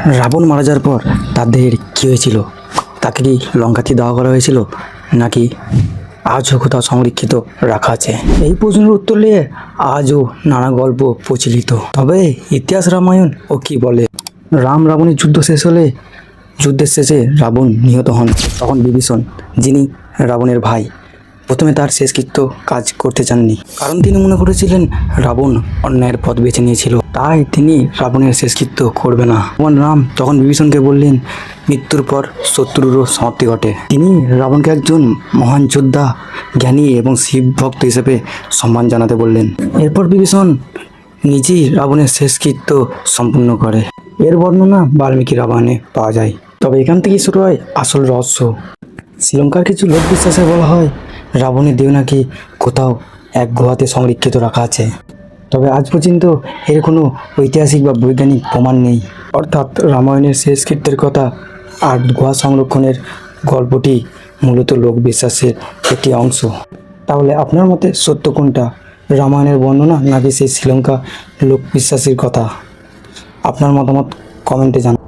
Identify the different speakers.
Speaker 1: রাবণ মারা যাওয়ার পর তার দেহের কী হয়েছিল? তাকে কি লঙ্কাতে দেওয়া করা হয়েছিল, নাকি আজও কোথাও সংরক্ষিত রাখা আছে? এই প্রশ্নের উত্তর নিয়ে আজও নানা গল্প প্রচলিত। তবে ইতিহাস রামায়ণ ও কি বলে? রাম রাবণের যুদ্ধ শেষ হলে যুদ্ধের শেষে রাবণ নিহত হন। তখন বিভীষণ, যিনি রাবণের ভাই, প্রথমে তার শেষকৃত্য কাজ করতে চাননি, কারণ তিনি মনে করেছিলেন রাবণ অন্যায়ের পথ বেছে নিয়েছিল, তাই তিনি রাবণের শেষকৃত্য করবে না। ভগবান রাম তখন বিভীষণকে বললেন, মৃত্যুর পর শত্রুরও সমাপ্তি ঘটে। তিনি রাবণকে একজন মহান যোদ্ধা, জ্ঞানী এবং শিব ভক্ত হিসেবে সম্মান জানাতে বললেন। এরপর বিভীষণ নিজেই রাবণের শেষকৃত্য সম্পূর্ণ করে। এর বর্ণনা বাল্মীকি রামায়ণে পাওয়া যায়। তবে এখান থেকেই শুরু হয় আসল রহস্য। শ্রীলঙ্কার কিছু লোক বিশ্বাসে বলা হয় রাবণের দেহ নাকি কোথাও এক গুহাতে সংরক্ষিত রাখা আছে। তবে আজ পর্যন্ত এর কোনো ঐতিহাসিক বা বৈজ্ঞানিক প্রমাণ নেই। অর্থাৎ রামায়ণের শেষকৃত্যের কথা আর গুহা সংরক্ষণের গল্পটি মূলত লোক বিশ্বাসের একটি অংশ। তাহলে আপনার মতে সত্য কোনটা, রামায়ণের বর্ণনা নাকি সেই শ্রীলঙ্কা লোক বিশ্বাসের কথা? আপনার মতামত কমেন্টে জানান।